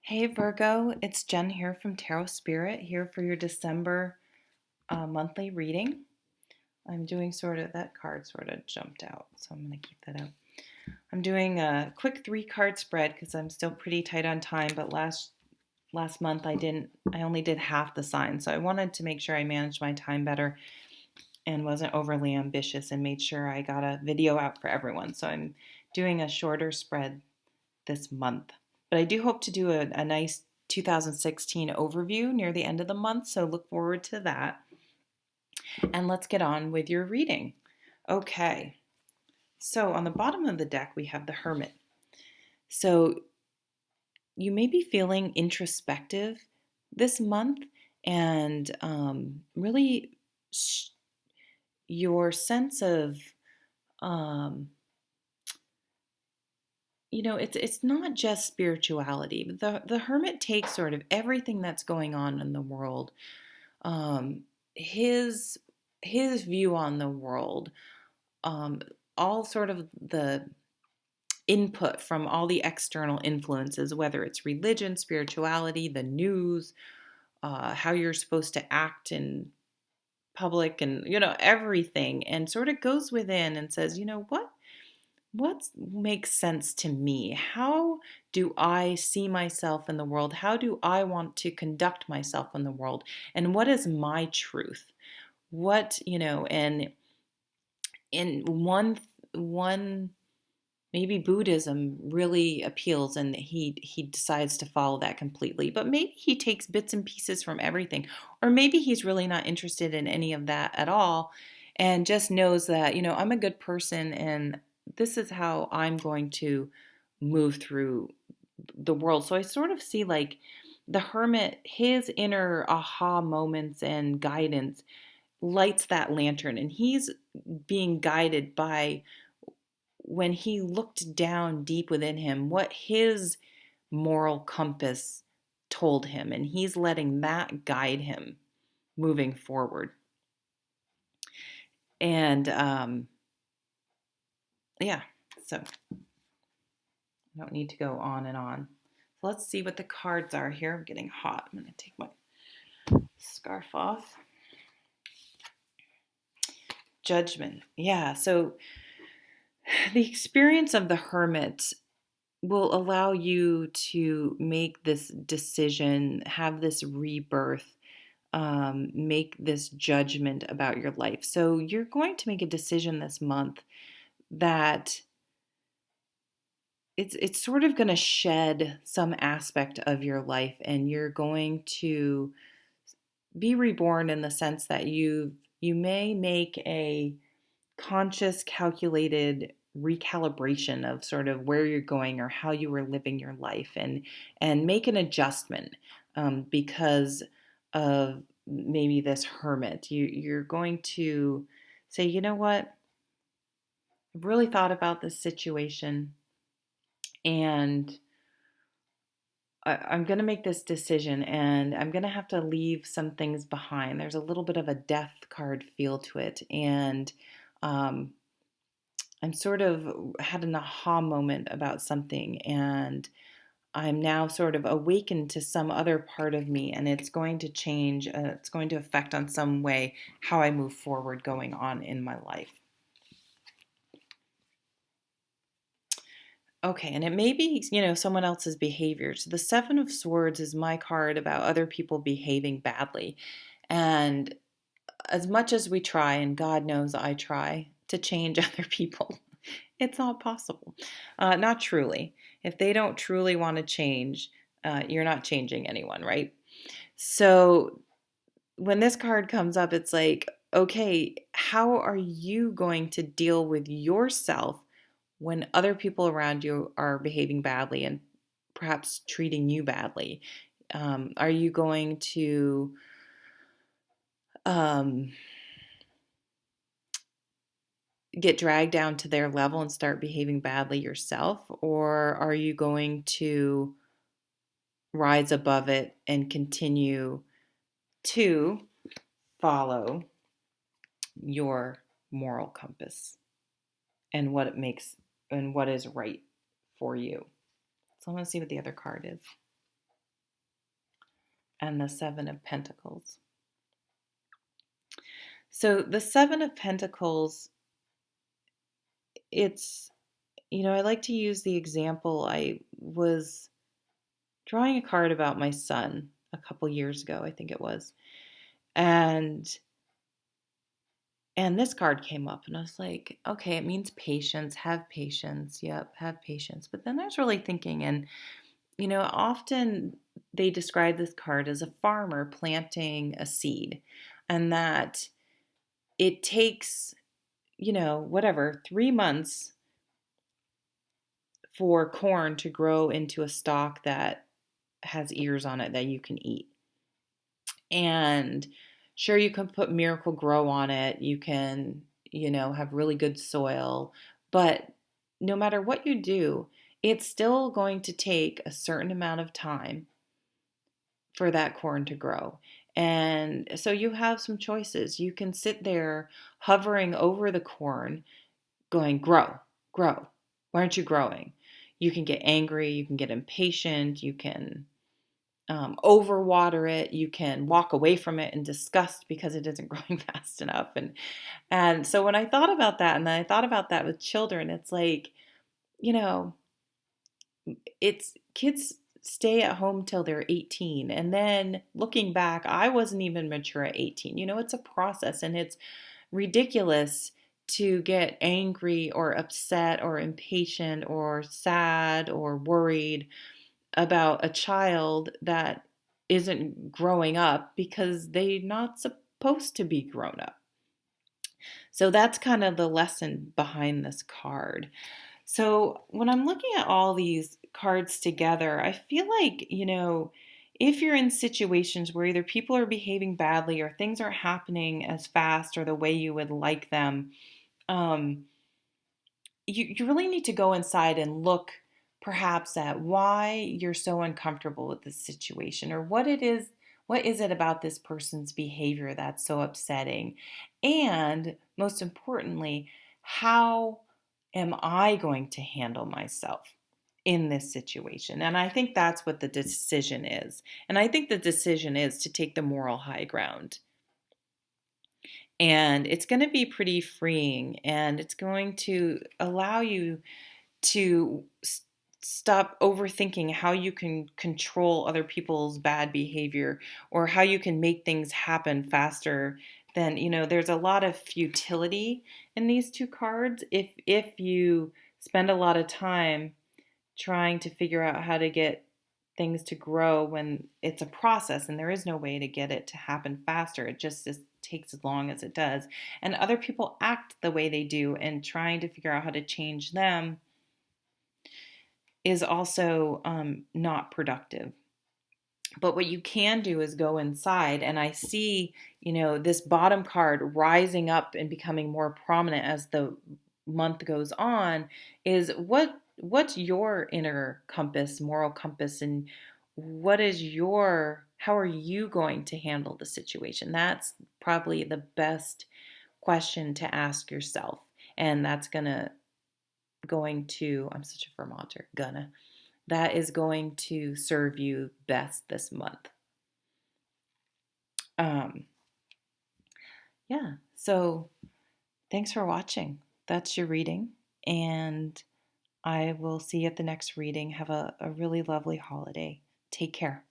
Hey Virgo, it's Jen here from Tarot Spirit, here for your December monthly reading. I'm doing that card sort of jumped out, so I'm going to keep that out. I'm doing a quick 3 card spread because I'm still pretty tight on time, but last month I only did half the sign, so I wanted to make sure I managed my time better and wasn't overly ambitious and made sure I got a video out for everyone. So I'm doing a shorter spread this month. But I do hope to do a nice 2016 overview near the end of the month, so look forward to that. And let's get on with your reading. Okay, so on the bottom of the deck, we have the Hermit. So you may be feeling introspective this month and really your sense of um, it's not just spirituality. The hermit takes sort of everything that's going on in the world, um, his his view on the world, um, all sort of the input from all the external influences, whether it's religion, spirituality, the news, how you're supposed to act in public, and everything, and sort of goes within and says, what makes sense to me? How do I see myself in the world? How do I want to conduct myself in the world? And what is my truth? And in one maybe Buddhism really appeals and he decides to follow that completely. But maybe he takes bits and pieces from everything. Or maybe he's really not interested in any of that at all and just knows that, I'm a good person and this is how I'm going to move through the world. So I sort of see like the hermit, his inner aha moments and guidance lights that lantern, and he's being guided by when he looked down deep within him what his moral compass told him, and he's letting that guide him moving forward. And yeah, so I don't need to go on and on. So let's see what the cards are here. I'm getting hot. I'm going to take my scarf off. Judgment. Yeah, so the experience of the hermit will allow you to make this decision, have this rebirth, make this judgment about your life. So you're going to make a decision this month that it's sort of going to shed some aspect of your life, and you're going to be reborn in the sense that you may make a conscious, calculated recalibration of sort of where you're going or how you were living your life, and make an adjustment because of maybe this hermit. You're going to say, you know what, I've really thought about this situation, and I'm going to make this decision, and I'm going to have to leave some things behind. There's a little bit of a death card feel to it, and um, I'm sort of had an aha moment about something, and I'm now sort of awakened to some other part of me, and it's going to change. It's going to affect on some way how I move forward going on in my life. Okay, and it may be, someone else's behavior. So the Seven of Swords is my card about other people behaving badly. And as much as we try, and God knows I try to change other people, it's not possible. Not truly. If they don't truly want to change, you're not changing anyone, right? So when this card comes up, it's like, okay, how are you going to deal with yourself when other people around you are behaving badly and perhaps treating you badly? Are you going to um, get dragged down to their level and start behaving badly yourself? Or are you going to rise above it and continue to follow your moral compass and what it makes and what is right for you? So I'm going to see what the other card is. and the Seven of Pentacles. So the Seven of Pentacles, it's, I like to use the example. I was drawing a card about my son a couple years ago, I think it was. And this card came up and I was like, okay, it means patience, have patience. Yep, have patience. But then I was really thinking, and often they describe this card as a farmer planting a seed, and that it takes, 3 months for corn to grow into a stalk that has ears on it that you can eat. And sure, you can put Miracle Grow on it. You can, have really good soil. But no matter what you do, it's still going to take a certain amount of time for that corn to grow. And so you have some choices. You can sit there hovering over the corn, going, grow, grow. Why aren't you growing? You can get angry. You can get impatient. You can overwater it. You can walk away from it in disgust because it isn't growing fast enough. And so when I thought about that, and then I thought about that with children, it's like, you know, it's kids stay at home till they're 18. And then looking back, I wasn't even mature at 18. It's a process, and it's ridiculous to get angry or upset or impatient or sad or worried about a child that isn't growing up because they're not supposed to be grown up. So that's kind of the lesson behind this card. So when I'm looking at all these cards together, I feel like, if you're in situations where either people are behaving badly or things aren't happening as fast or the way you would like them, um, you really need to go inside and look perhaps at why you're so uncomfortable with this situation, or what is it about this person's behavior that's so upsetting, and most importantly, how am I going to handle myself in this situation? And I think that's what the decision is. And I think the decision is to take the moral high ground. And it's going to be pretty freeing, and it's going to allow you to stop overthinking how you can control other people's bad behavior, or how you can make things happen faster. Then, there's a lot of futility in these two cards if you spend a lot of time trying to figure out how to get things to grow when it's a process and there is no way to get it to happen faster. It just takes as long as it does. And other people act the way they do, and trying to figure out how to change them is also not productive. But what you can do is go inside, and I see, this bottom card rising up and becoming more prominent as the month goes on, is what's your inner compass, moral compass, and how are you going to handle the situation? That's probably the best question to ask yourself. And that's I'm such a Vermonter, that is going to serve you best this month. Yeah, so thanks for watching. That's your reading, and I will see you at the next reading. Have a really lovely holiday. Take care.